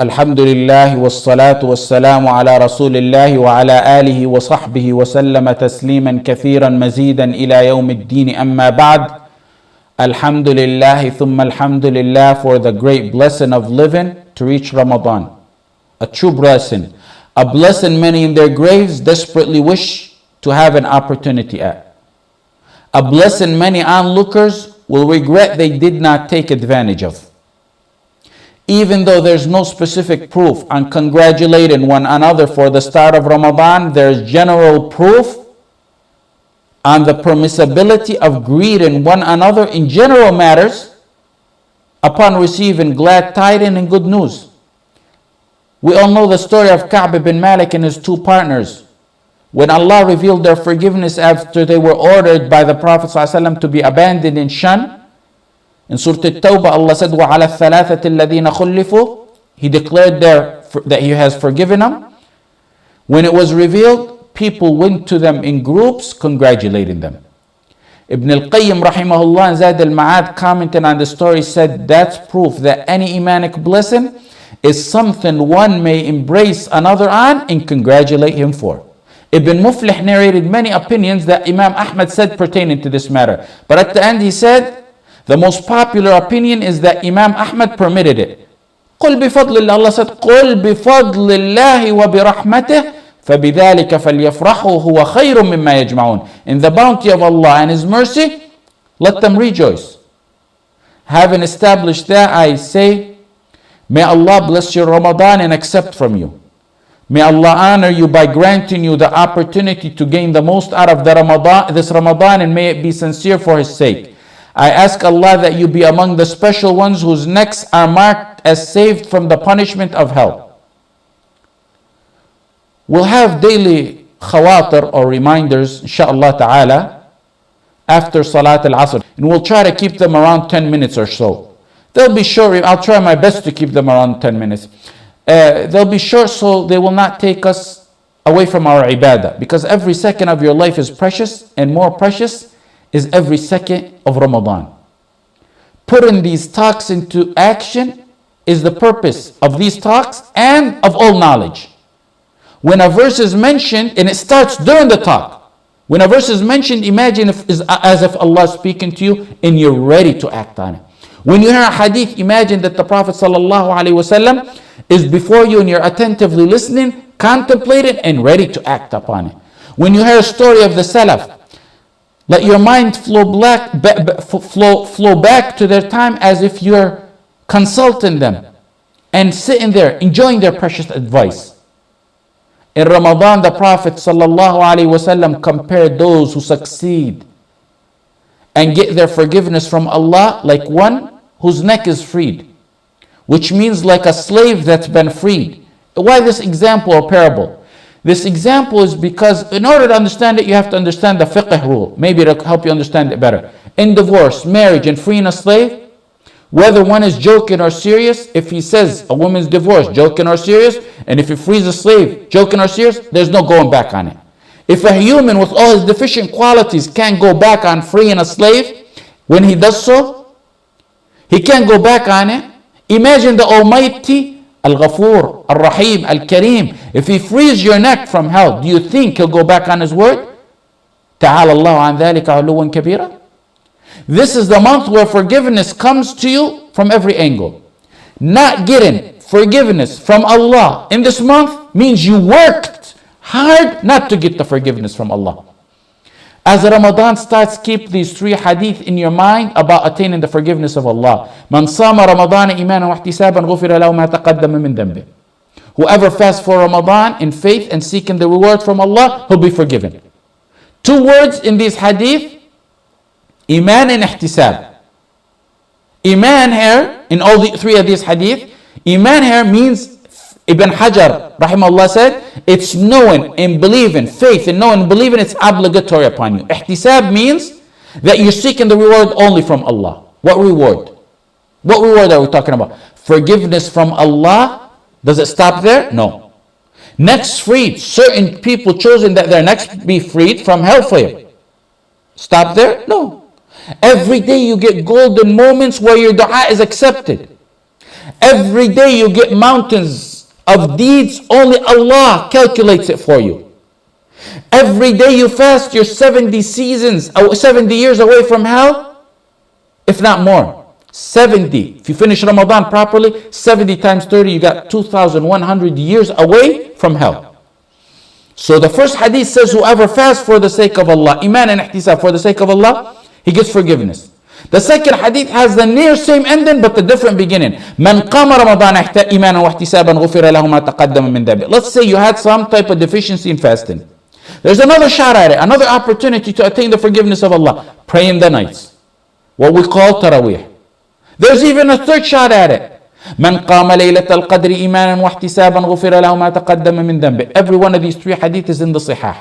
الحمد لله والصلاة والسلام على رسول الله وعلى آله وصحبه وسلم تسليما كثيرا مزيدا إلى يوم الدين أما بعد. Alhamdulillah thumma alhamdulillah for the great blessing of living to reach Ramadan. A true blessing. A blessing many in their graves desperately wish to have an opportunity at. A blessing many onlookers will regret they did not take advantage of. Even though there's no specific proof on congratulating one another for the start of Ramadan, there's general proof on the permissibility of greeting one another in general matters upon receiving glad tidings and good news. We all know the story of Ka'b bin Malik and his two partners. When Allah revealed their forgiveness after they were ordered by the Prophet ﷺ to be abandoned and shunned, in Surah At-Tawbah, Allah said, وَعَلَى الثَّلَاثَةِ الَّذِينَ خُلِّفُوا, He declared that He has forgiven them. When it was revealed, people went to them in groups congratulating them. Ibn al-Qayyim rahimahullah and Zad al-Ma'ad commenting on the story said, that's proof that any imanic blessing is something one may embrace another on and congratulate him for. Ibn Muflih narrated many opinions that Imam Ahmad said pertaining to this matter. But at the end he said, the most popular opinion is that Imam Ahmad permitted it. قُلْ بِفَضْلِ اللَّهِ, Allah said, قُلْ بِفَضْلِ اللَّهِ وَبِرَحْمَتِهِ فَبِذَلِكَ فَلْيَفْرَحُوا هُوَ خَيْرٌ مِمَّا يَجْمَعُونَ. In the bounty of Allah and His mercy, let them rejoice. Having established that, I say, may Allah bless your Ramadan and accept from you. May Allah honor you by granting you the opportunity to gain the most out of this Ramadan, and may it be sincere for His sake. I ask Allah that you be among the special ones whose necks are marked as saved from the punishment of hell. We'll have daily khawatir or reminders, inshaAllah ta'ala, after Salat al-Asr. And we'll try to keep them around 10 minutes or so. They'll be short. I'll try my best to keep them around 10 minutes. They'll be short so they will not take us away from our ibadah. Because every second of your life is precious, and more precious is every second of Ramadan. Putting these talks into action is the purpose of these talks and of all knowledge. When a verse is mentioned, and it starts during the talk, when a verse is mentioned, imagine as if Allah is speaking to you and you're ready to act on it. When you hear a hadith, imagine that the Prophet ﷺ is before you and you're attentively listening, contemplating, and ready to act upon it. When you hear a story of the Salaf, let your mind flow back to their time as if you're consulting them and sitting there enjoying their precious advice. In Ramadan, the Prophet ﷺ compared those who succeed and get their forgiveness from Allah like one whose neck is freed, which means like a slave that's been freed. Why this example or parable? This example is because in order to understand it, you have to understand the fiqh rule. Maybe it'll help you understand it better. In divorce, marriage, and freeing a slave, whether one is joking or serious, if he says a woman's divorced, joking or serious, and if he frees a slave, joking or serious, there's no going back on it. If a human with all his deficient qualities can't go back on freeing a slave, when he does so, he can't go back on it. Imagine the Almighty, Al-Ghafur, Al-Rahim, Al-Kareem. If He frees your neck from hell, do you think He'll go back on His word? Ta'ala Allahu an dhalika 'uluwan kabira. This is the month where forgiveness comes to you from every angle. Not getting forgiveness from Allah in this month means you worked hard not to get the forgiveness from Allah. As Ramadan starts, keep these three hadith in your mind about attaining the forgiveness of Allah. Man sama Ramadan imanan wa ihtisaban ghufira lahu ma taqaddama min dhanbi. Whoever fasts for Ramadan in faith and seeking the reward from Allah, he'll be forgiven. Two words in these hadith, Iman and ihtisab. Iman here, in all the three of these hadith, Iman here means, Ibn Hajar rahimahullah said, it's knowing and believing, faith and knowing and believing, it's obligatory upon you. Ihtisab means that you're seeking the reward only from Allah. What reward? What reward are we talking about? Forgiveness from Allah. Does it stop there? No. Next freed, certain people chosen that their necks be freed from hellfire. Stop there? No. Every day you get golden moments where your dua is accepted. Every day you get mountains of deeds, only Allah calculates it for you. Every day you fast, you're 70 seasons, 70 years away from hell, if not more. 70. If you finish Ramadan properly, 70 times 30, you got 2,100 years away from hell. So the first hadith says, whoever fasts for the sake of Allah, iman and ihtisab, for the sake of Allah, he gets forgiveness. The second hadith has the near same ending but the different beginning. من قام رمضان إيمانا واحتسابا غفر له ما تقدم من ذنبه. Let's say you had some type of deficiency in fasting. There's another shot at it, another opportunity to attain the forgiveness of Allah. Pray in the nights, what we call taraweeh. There's even a third shot at it. من قام ليلة القدر إيمانا واحتسابا غفر له ما تقدم من ذنبه. Every one of these three hadith is in the Sahih.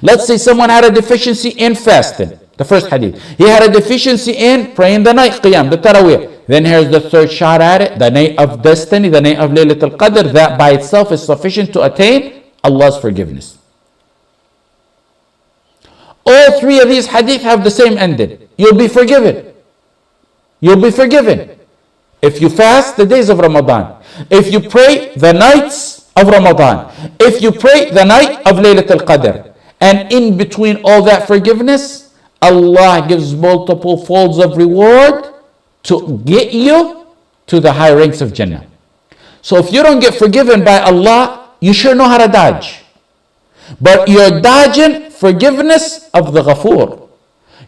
Let's say someone had a deficiency in fasting. The first hadith. He had a deficiency in praying the night, qiyam, the taraweeh. Then here's the third shot at it, the night of destiny, the night of Laylat al-Qadr. That by itself is sufficient to attain Allah's forgiveness. All three of these hadith have the same ending. You'll be forgiven. You'll be forgiven. If you fast the days of Ramadan. If you pray the nights of Ramadan. If you pray the night of Laylat al-Qadr. And in between all that forgiveness, Allah gives multiple folds of reward to get you to the high ranks of Jannah. So if you don't get forgiven by Allah, you sure know how to dodge. But you're dodging forgiveness of the Ghafoor.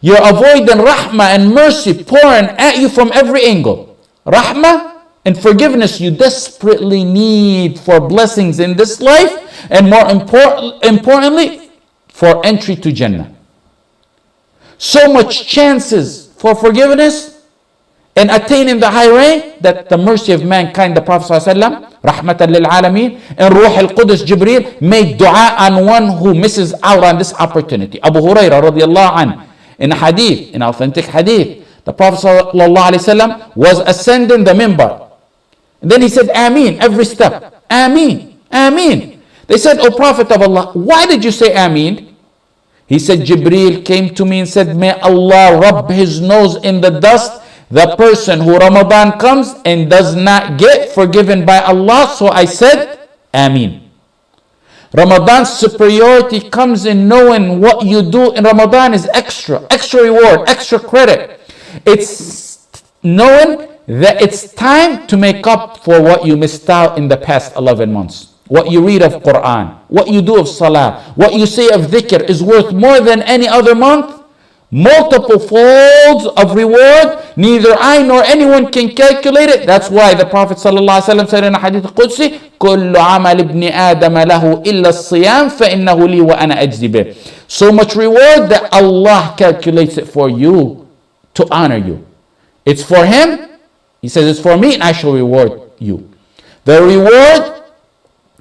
You're avoiding rahmah and mercy pouring at you from every angle. Rahmah and forgiveness you desperately need for blessings in this life, and more importantly, for entry to Jannah. So much chances for forgiveness and attaining the high rank that the mercy of mankind, the Prophet ﷺ, rahmatan lil alameen, and Ruh al-Qudus, Jibril, made dua on one who misses out on this opportunity. Abu Hurairah radiallahu anhu, in a hadith, in authentic hadith, the Prophet ﷺ was ascending the minbar. And then he said, Ameen, every step. Ameen, Ameen. They said, O Prophet of Allah, why did you say Ameen? He said, Jibril came to me and said, may Allah rub his nose in the dust, the person who Ramadan comes and does not get forgiven by Allah. So I said, Ameen. Ramadan's superiority comes in knowing what you do in Ramadan is extra reward, extra credit. It's knowing that it's time to make up for what you missed out in the past 11 months. What you read of Quran, what you do of Salah, what you say of dhikr is worth more than any other month. Multiple folds of reward. Neither I nor anyone can calculate it. That's why the Prophet ﷺ said in a hadith Qudsi, كُلُّ عَمَلِ ابْنِ آدَمَ لَهُ إِلَّا الصِّيَامِ فَإِنَّهُ لِي وَأَنَا أَجْزِي بِهِ. So much reward that Allah calculates it for you to honor you. It's for Him. He says it's for me and I shall reward you. The reward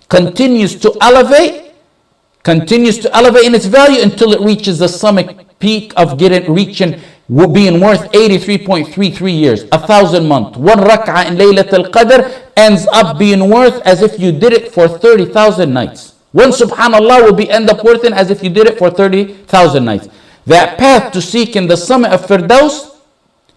continues to elevate in its value until it reaches the summit peak of reaching being worth 83.33 years, 1,000 months. One rak'ah in Laylat al-Qadr ends up being worth as if you did it for 30,000 nights. One subhanallah will end up worth it as if you did it for 30,000 nights. That path to seek in the summit of Firdaus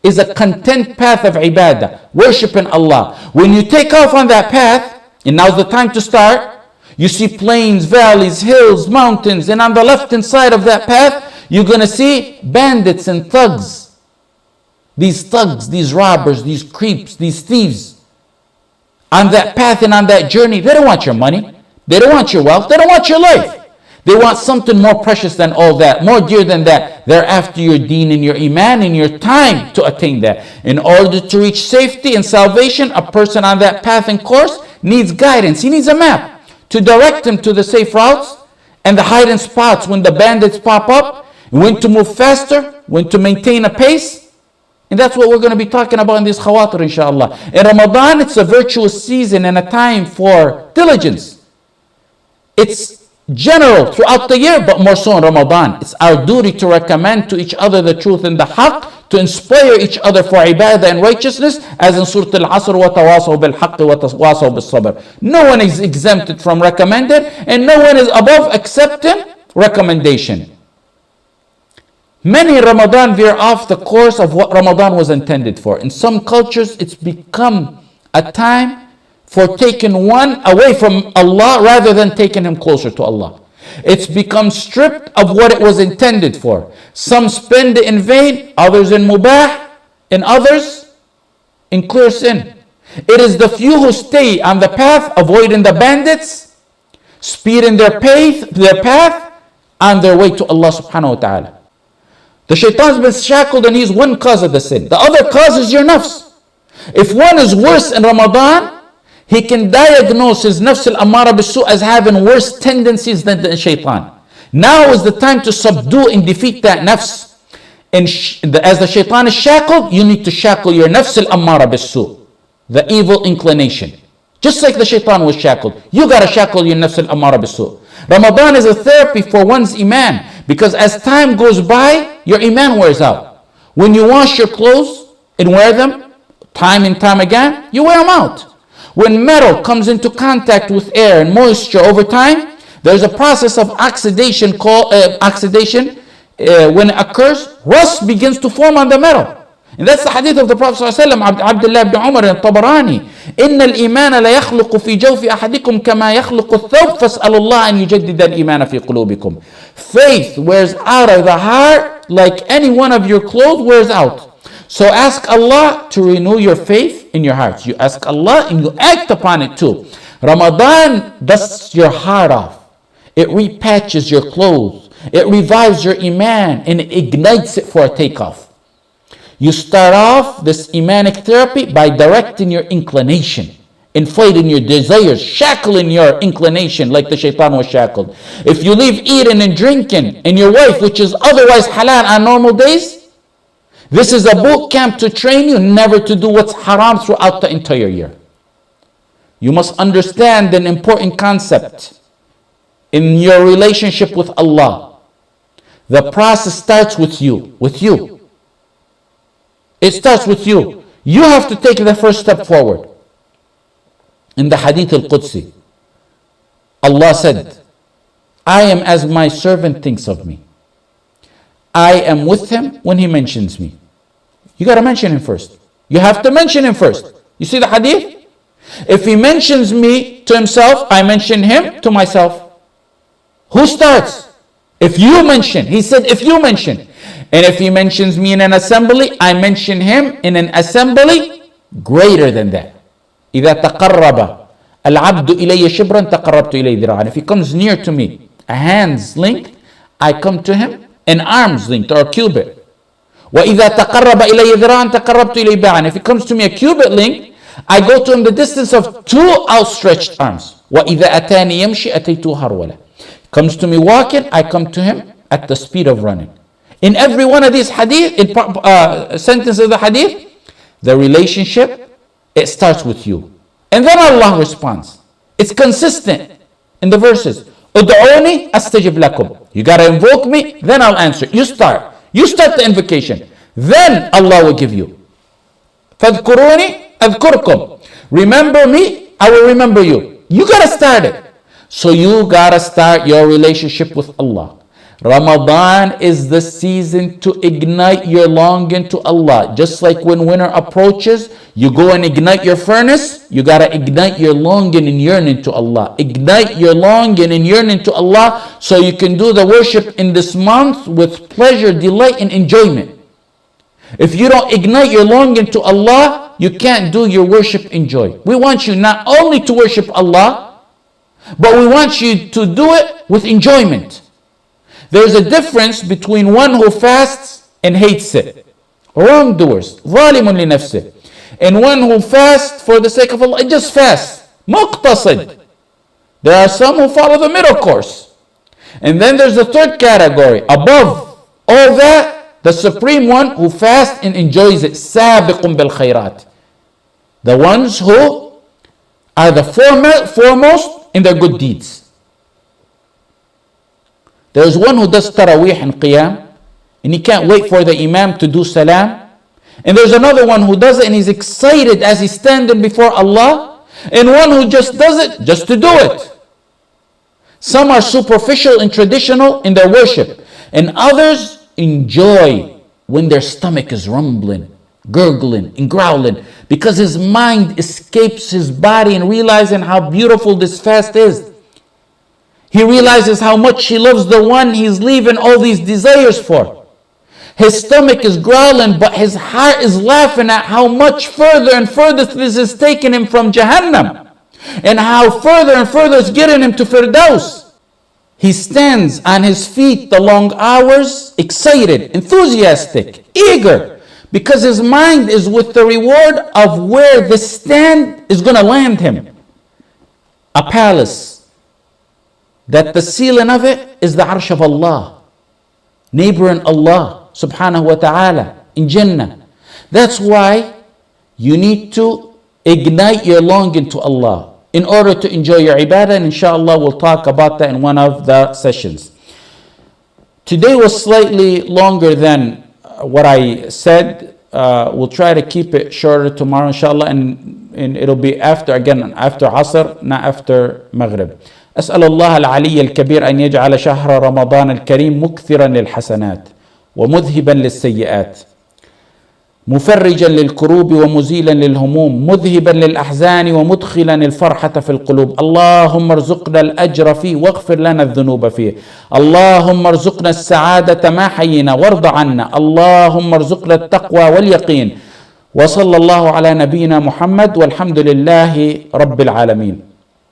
is a content path of ibadah, worshiping Allah. When you take off on that path, and now's the time to start, you see plains, valleys, hills, mountains, and on the left hand side of that path, you're going to see bandits and thugs. These robbers, these creeps, these thieves. On that path and on that journey, they don't want your money. They don't want your wealth. They don't want your life. They want something more precious than all that, more dear than that. They're after your deen and your iman and your time to attain that. In order to reach safety and salvation, a person on that path and course needs guidance. He needs a map to direct him to the safe routes and the hiding spots when the bandits pop up, when to move faster, when to maintain a pace. And that's what we're going to be talking about in this khawatir, inshallah. In Ramadan, it's a virtuous season and a time for diligence. It's general throughout the year, but more so in Ramadan. It's our duty to recommend to each other the truth and the haqq, to inspire each other for ibadah and righteousness, as in Surah Al-Asr, وَتَوَاصَوْا بِالْحَقِّ وَتَوَاصَوْا بِالصَّبْرِ. No one is exempted from recommended, and no one is above accepting recommendation. Many in Ramadan veer off the course of what Ramadan was intended for. In some cultures, it's become a time for taking one away from Allah rather than taking him closer to Allah. It's become stripped of what it was intended for. Some spend it in vain, others in mubah, and others in clear sin. It is the few who stay on the path, avoiding the bandits, speeding their path on their way to Allah subhanahu wa ta'ala. The shaitan's been shackled and he's one cause of the sin. The other cause is your nafs. If one is worse in Ramadan, he can diagnose his nafs al-ammara bis-su' as having worse tendencies than the shaitan. Now is the time to subdue and defeat that nafs. And as the shaitan is shackled, you need to shackle your nafs al-ammara bis-su', the evil inclination. Just like the shaitan was shackled, you got to shackle your nafs al-ammara bis-su'. Ramadan is a therapy for one's iman, because as time goes by, your iman wears out. When you wash your clothes and wear them time and time again, you wear them out. When metal comes into contact with air and moisture over time, there's a process of oxidation called when it occurs, rust begins to form on the metal. And that's the hadith of the Prophet ﷺ, Abdullah ibn Umar and Tabarani. إن الإيمان لا يخلق في جوف أحدكم كما يخلق الثوب فاسألوا الله أن يجدد الإيمان في قلوبكم. Faith wears out of the heart like any one of your clothes wears out. So ask Allah to renew your faith in your hearts. You ask Allah and you act upon it too. Ramadan dusts your heart off. It repatches your clothes. It revives your iman and it ignites it for a takeoff. You start off this imanic therapy by directing your inclination, inflating your desires, shackling your inclination like the shaitan was shackled. If you leave eating and drinking and your wife, which is otherwise halal on normal days, this is a boot camp to train you never to do what's haram throughout the entire year. You must understand an important concept in your relationship with Allah. The process starts with you. It starts with you. You have to take the first step forward. In the Hadith al-Qudsi, Allah said, I am as my servant thinks of me. I am with him when he mentions me. You got to mention him first. You have to mention him first. You see the hadith? If he mentions me to himself, I mention him to myself. Who starts? If you mention. He said, if you mention. And if he mentions me in an assembly, I mention him in an assembly greater than that. إِذَا تَقَرَّبَ الْعَبْدُ إِلَيَّ شِبْرًا تَقَرَّبْتُ إِلَيْهِ ذِرَاعًا. If he comes near to me, a hand's length, I come to him an arm's length or a cubit. وَإِذَا تَقَرَّبَ إِلَيَّ ذِرَاعًا تَقَرَّبْتُ إِلَيْهِ بَاعًا. If he comes to me a cubit length, I go to him the distance of 2 outstretched arms. وَإِذَا أَتَانِي يَمْشِي أَتَيْتُهُ هَرْوَلًا. Comes to me walking, I come to him at the speed of running. In every one of these hadith, sentences of the hadith, the relationship, it starts with you. And then Allah responds. It's consistent in the verses. Ud'uni astajib lakum. You got to invoke me, then I'll answer. You start the invocation. Then Allah will give you. Fadhkuruni adhkurkum. Remember me, I will remember you. You got to start it. So you got to start your relationship with Allah. Ramadan is the season to ignite your longing to Allah. Just like when winter approaches, you go and ignite your furnace, you got to ignite your longing and yearning to Allah. Ignite your longing and yearning to Allah so you can do the worship in this month with pleasure, delight, and enjoyment. If you don't ignite your longing to Allah, you can't do your worship in joy. We want you not only to worship Allah, but we want you to do it with enjoyment. There's a difference between one who fasts and hates it, wrongdoers, ظالم لنفسه, and one who fasts for the sake of Allah, just fast, muqtasid. There are some who follow the middle course. And then there's the third category, above all that, the supreme one who fasts and enjoys it, سابق بالخيرات. The ones who are the foremost in their good deeds. There's one who does tarawih and qiyam, and he can't wait for the imam to do salam. And there's another one who does it and he's excited as he's standing before Allah. And one who just does it just to do it. Some are superficial and traditional in their worship. And others enjoy when their stomach is rumbling, gurgling, and growling. because his mind escapes his body and realizing how beautiful this fast is. He realizes how much he loves the one he's leaving all these desires for. His stomach is growling, but his heart is laughing at how much further and further this is taking him from Jahannam, and how further and further it's getting him to Firdaus. He stands on his feet the long hours, excited, enthusiastic, eager, because his mind is with the reward of where the stand is going to land him. A palace that the ceiling of it is the Arsh of Allah, neighboring Allah subhanahu wa ta'ala in Jannah. That's why you need to ignite your longing to Allah in order to enjoy your ibadah, and inshallah we'll talk about that in one of the sessions. Today was slightly longer than what I said. We'll try to keep it shorter tomorrow inshallah, and it'll be after Asr, not after Maghrib. أسأل الله العلي الكبير أن يجعل شهر رمضان الكريم مكثرا للحسنات ومذهبا للسيئات، مفرجا للكروب ومزيلا للهموم، مذهبا للأحزان ومدخلا الفرحة في القلوب. اللهم ارزقنا الأجر فيه واغفر لنا الذنوب فيه. اللهم ارزقنا السعادة ما حيينا وارض عنا. اللهم ارزقنا التقوى واليقين. وصلى الله على نبينا محمد والحمد لله رب العالمين.